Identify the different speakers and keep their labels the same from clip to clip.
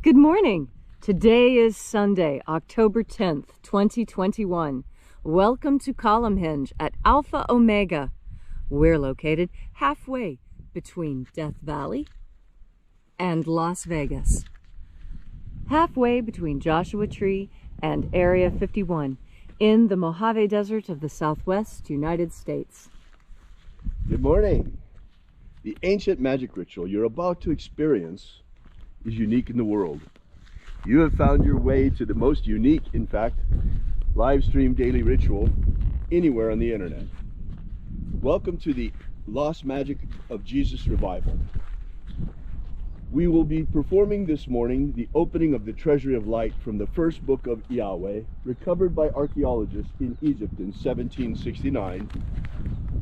Speaker 1: Good morning. Today is Sunday, October 10th, 2021. Welcome to Column Hinge at Alpha Omega. We're located halfway between Death Valley and Las Vegas. Halfway between Joshua Tree and Area 51 in the Mojave Desert of the Southwest United States.
Speaker 2: Good morning. The ancient magic ritual you're about to experience is unique in the world. You have found your way to the most unique, in fact, live stream daily ritual anywhere on the internet. Welcome to the Lost Magic of Jesus Revival. We will be performing this morning the opening of the Treasury of Light from the first book of IAOE, recovered by archaeologists in Egypt in 1769,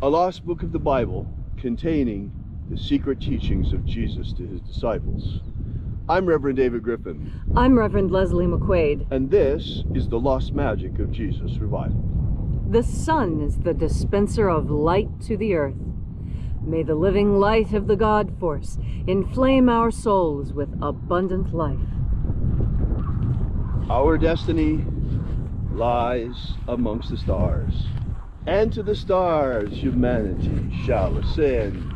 Speaker 2: a lost book of the Bible containing the secret teachings of Jesus to his disciples. I'm Reverend David Griffin.
Speaker 1: I'm Reverend Leslie McQuade.
Speaker 2: And this is the Lost Magic of Jesus Revival.
Speaker 1: The sun is the dispenser of light to the earth. May the living light of the God Force inflame our souls with abundant life.
Speaker 2: Our destiny lies amongst the stars, and to the stars humanity shall ascend.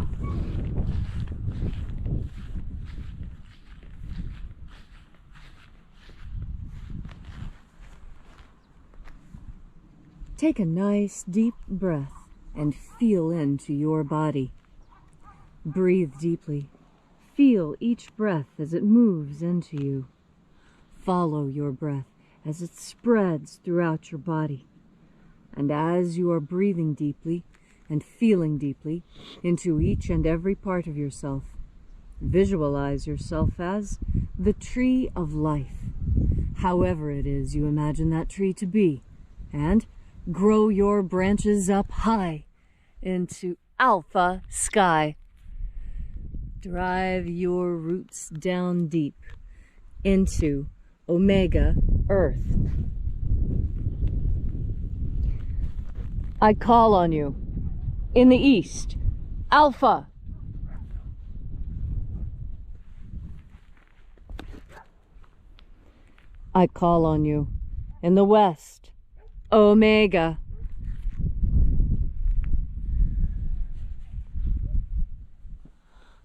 Speaker 1: Take a nice deep breath and feel into your body. Breathe deeply. Feel each breath as it moves into you. Follow your breath as it spreads throughout your body. And as you are breathing deeply and feeling deeply into each and every part of yourself, visualize yourself as the tree of life, however it is you imagine that tree to be, and grow your branches up high into alpha sky. Drive your roots down deep into omega earth. I call on you in the east, alpha. I call on you in the west, omega.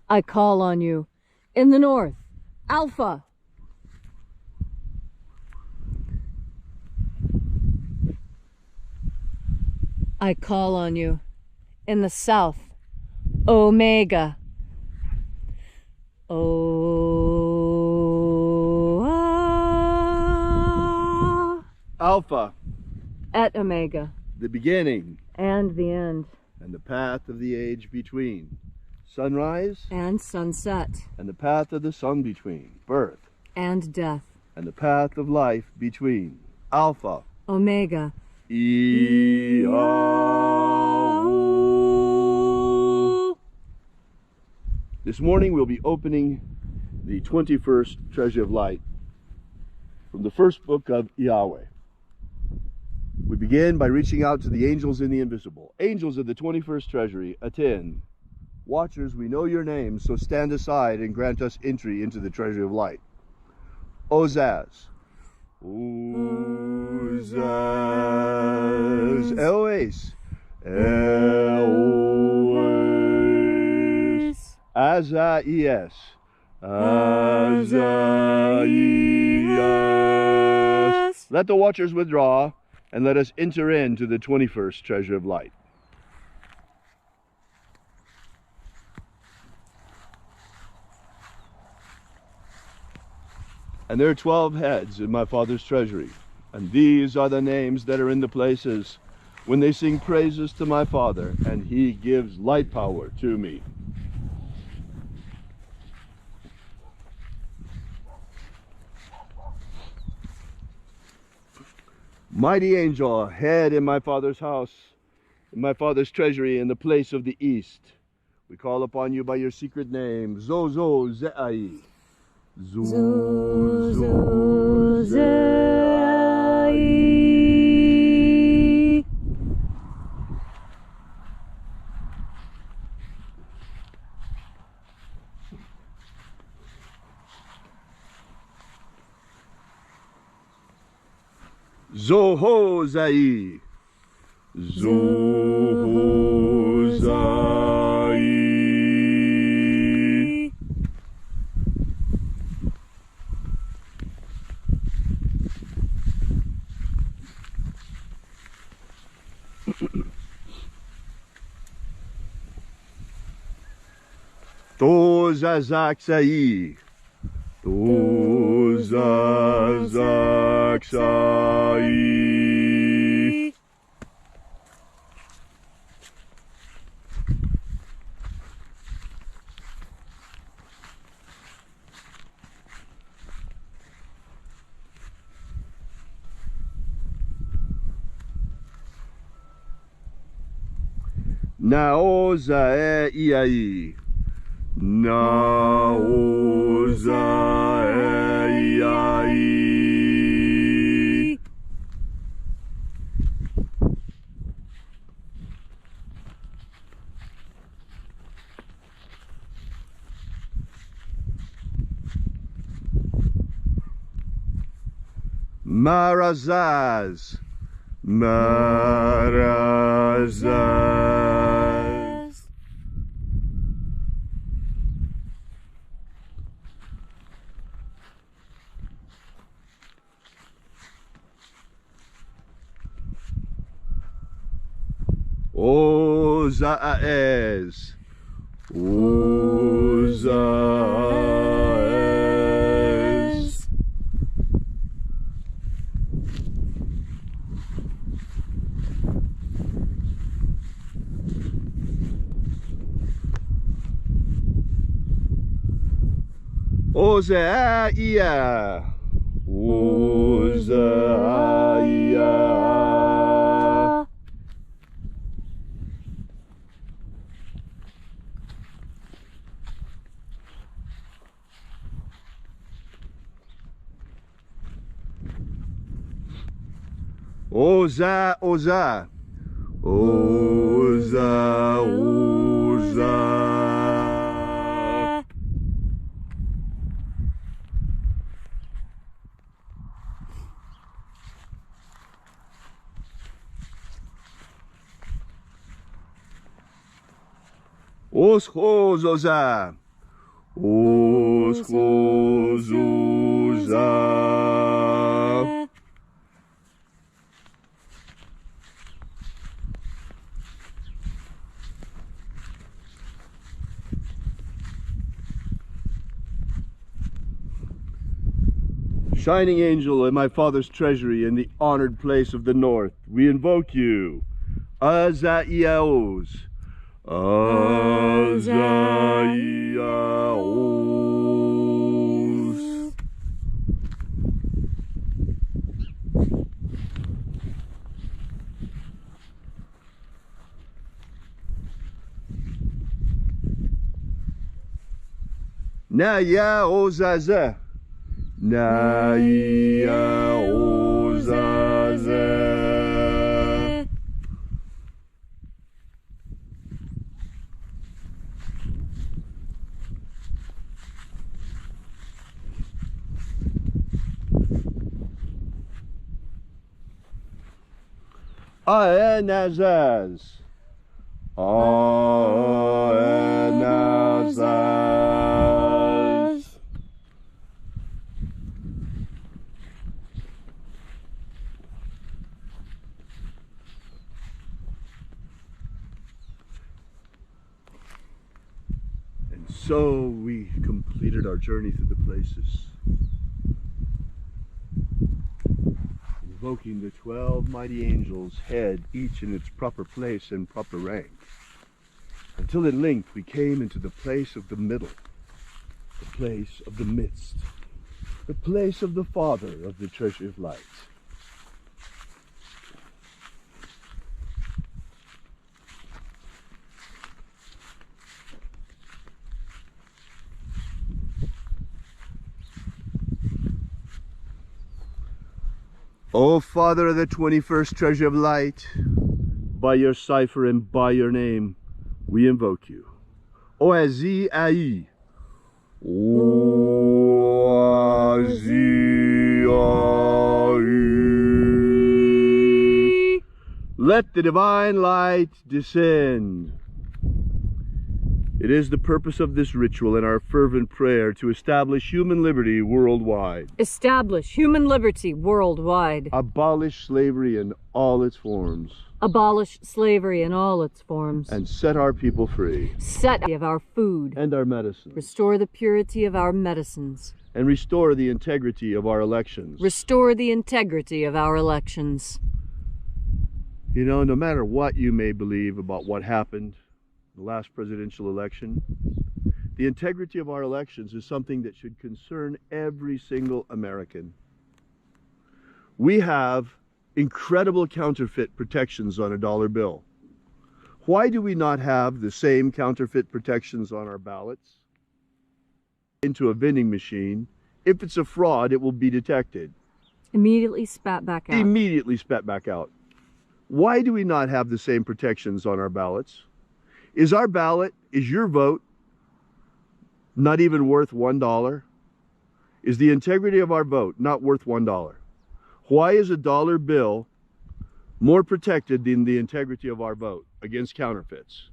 Speaker 1: I call on you in the north, alpha. I call on you in the south, omega.
Speaker 2: Alpha.
Speaker 1: At omega.
Speaker 2: The beginning.
Speaker 1: And the end.
Speaker 2: And the path of the age between. Sunrise.
Speaker 1: And sunset.
Speaker 2: And the path of the sun between. Birth.
Speaker 1: And death.
Speaker 2: And the path of life between. Alpha.
Speaker 1: Omega.
Speaker 2: IAOE. This morning we'll be opening the 21st Treasury of Light from the first book of IAOE. We begin by reaching out to the angels in the invisible. Angels of the 21st Treasury, attend. Watchers, we know your names, so stand aside and grant us entry into the Treasury of Light. Ozaz. Ozaz. Eloes. Eloes. Azaias. Azaias. Let the watchers withdraw, and let us enter into the 21st Treasure of Light. And there are 12 heads in my Father's treasury, and these are the names that are in the places when they sing praises to my Father, and he gives light power to me. Mighty angel, head in my Father's house, in my Father's treasury, in the place of the east, we call upon you by your secret name, Zozo Ze'ai. Zozo Ze'ai. Zohozai. Zohozai. Tozazaksai. Tozazaksai. Naozae Iai. Naozae Iai. Marazaz. Marazaz. Ozaez. Ozaez. Ozaia. Ozaia. Oza, Oza. Oza, Oza. Oschozoza. Oschozoza. Shining angel in my father's treasury in the honored place of the north, we invoke you. Azaiaos. Azaiaos. Naya Ozaza. Naya Ozaza. Aenazaz. Aenazaz. And so we completed our journey through the places, invoking the 12 mighty angels, head each in its proper place and proper rank, until at length we came into the place of the middle, the place of the midst, the place of the Father of the treasure of light. O Father of the 21st treasure of light, by your cipher and by your name, we invoke you. Oazi Ai. Oazi Ai. Let the divine light descend. It is the purpose of this ritual and our fervent prayer to establish human liberty worldwide.
Speaker 1: Establish human liberty worldwide.
Speaker 2: Abolish slavery in all its forms.
Speaker 1: Abolish slavery in all its forms.
Speaker 2: And set our people free.
Speaker 1: Set of our food.
Speaker 2: And our medicine.
Speaker 1: Restore the purity of our medicines.
Speaker 2: And restore the integrity of our elections.
Speaker 1: Restore the integrity of our elections.
Speaker 2: You know, no matter what you may believe about what happened the last presidential election, the integrity of our elections is something that should concern every single American. We have incredible counterfeit protections on a dollar bill. Why do we not have the same counterfeit protections on our ballots? Into a vending machine. If it's a fraud, it will be detected.
Speaker 1: Immediately spat back out.
Speaker 2: Immediately spat back out. Why do we not have the same protections on our ballots? Is our ballot, is your vote not even worth $1? Is the integrity of our vote not worth $1? Why is a dollar bill more protected than the integrity of our vote against counterfeits?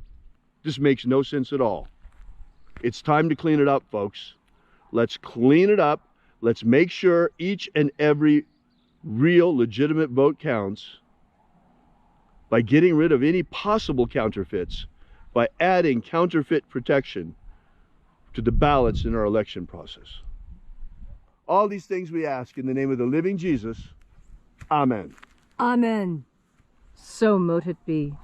Speaker 2: This makes no sense at all. It's time to clean it up, folks. Let's clean it up. Let's make sure each and every real, legitimate vote counts by getting rid of any possible counterfeits, by adding counterfeit protection to the ballots in our election process. All these things we ask in the name of the living Jesus. Amen.
Speaker 1: Amen. So mote it be.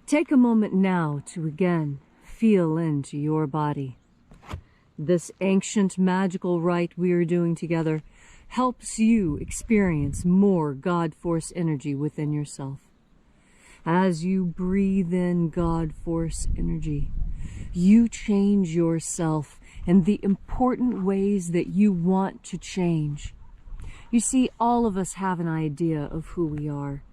Speaker 1: Take a moment now to again feel into your body. This ancient magical rite we are doing together helps you experience more God Force energy within yourself. As you breathe in God Force energy, you change yourself in the important ways that you want to change. You see, all of us have an idea of who we are,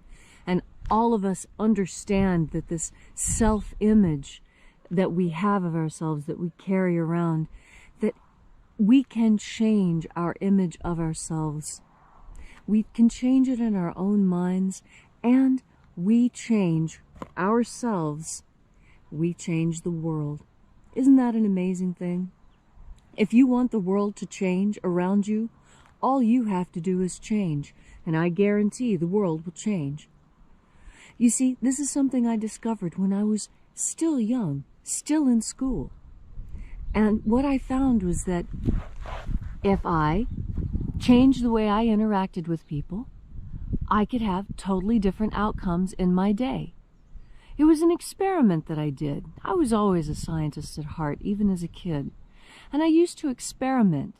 Speaker 1: and all of us understand that this self-image that we have of ourselves, that we carry around, that we can change our image of ourselves. We can change it in our own minds, and we change ourselves. We change the world. Isn't that an amazing thing? If you want the world to change around you, all you have to do is change, and I guarantee the world will change. You see, this is something I discovered when I was still young, still in school. And what I found was that if I changed the way I interacted with people, I could have totally different outcomes in my day. It was an experiment that I did. I was always a scientist at heart, even as a kid. And I used to experiment.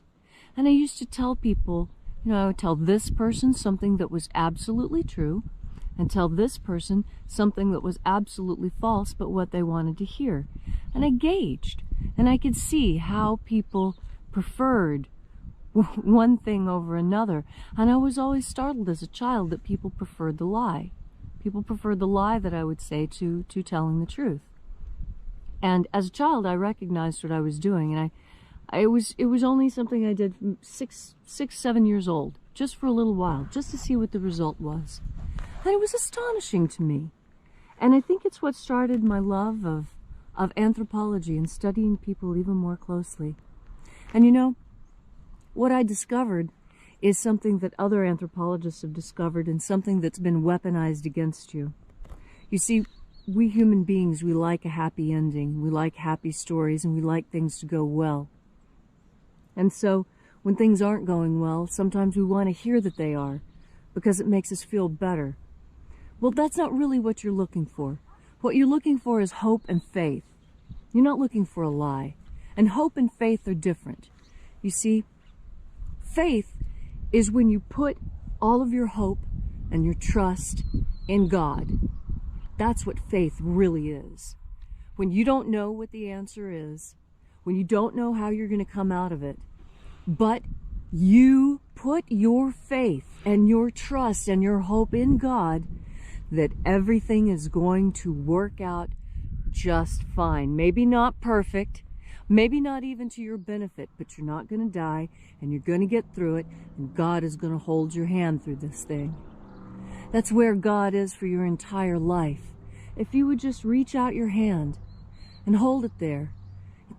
Speaker 1: And I used to tell people, you know, I would tell this person something that was absolutely true, and tell this person something that was absolutely false, but what they wanted to hear. And I gauged, and I could see how people preferred one thing over another. And I was always startled as a child that people preferred the lie. People preferred the lie that I would say to telling the truth. And as a child, I recognized what I was doing, and it was only something I did from 7 years old, just for a little while, just to see what the result was. And it was astonishing to me. And I think it's what started my love of anthropology and studying people even more closely. And you know, what I discovered is something that other anthropologists have discovered, and something that's been weaponized against you. You see, we human beings, we like a happy ending, we like happy stories, and we like things to go well. And so, when things aren't going well, sometimes we want to hear that they are, because it makes us feel better. Well, that's not really what you're looking for. What you're looking for is hope and faith. You're not looking for a lie. And hope and faith are different. You see, faith is when you put all of your hope and your trust in God. That's what faith really is. When you don't know what the answer is, when you don't know how you're going to come out of it, but you put your faith and your trust and your hope in God, that everything is going to work out just fine. Maybe not perfect, maybe not even to your benefit, but you're not going to die, and you're going to get through it, and God is going to hold your hand through this thing. That's where God is for your entire life. If you would just reach out your hand and hold it there,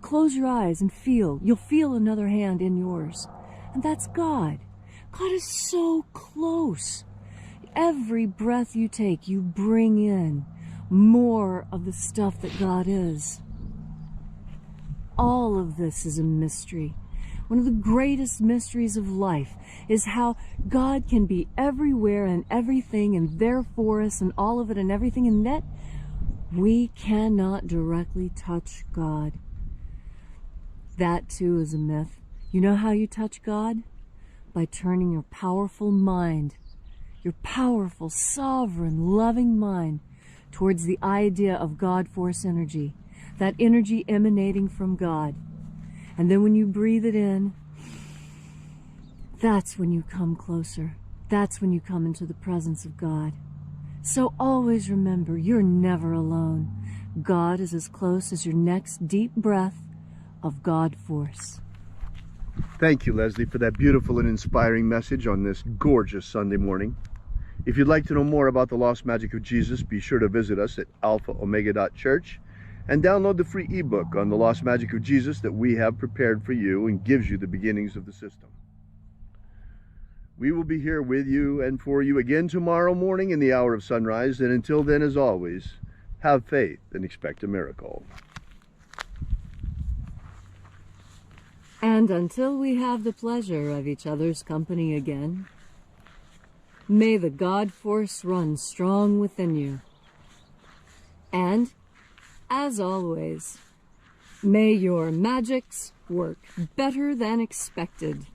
Speaker 1: close your eyes and feel, you'll feel another hand in yours. And that's God. God is so close. Every breath you take, you bring in more of the stuff that God is. All of this is a mystery. One of the greatest mysteries of life is how God can be everywhere and everything and there for us and all of it and everything, and yet we cannot directly touch God. That too is a myth. You know how you touch God? By turning your powerful mind, your powerful, sovereign, loving mind towards the idea of God force energy, that energy emanating from God. And then when you breathe it in, that's when you come closer. That's when you come into the presence of God. So always remember, you're never alone. God is as close as your next deep breath of God force.
Speaker 2: Thank you, Leslie, for that beautiful and inspiring message on this gorgeous Sunday morning. If you'd like to know more about the Lost Magic of Jesus, be sure to visit us at alphaomega.church and download the free ebook on the Lost Magic of Jesus that we have prepared for you and gives you the beginnings of the system. We will be here with you and for you again tomorrow morning in the hour of sunrise, and until then, as always, have faith and expect a miracle.
Speaker 1: And until we have the pleasure of each other's company again, may the God force run strong within you. And, as always, may your magics work better than expected.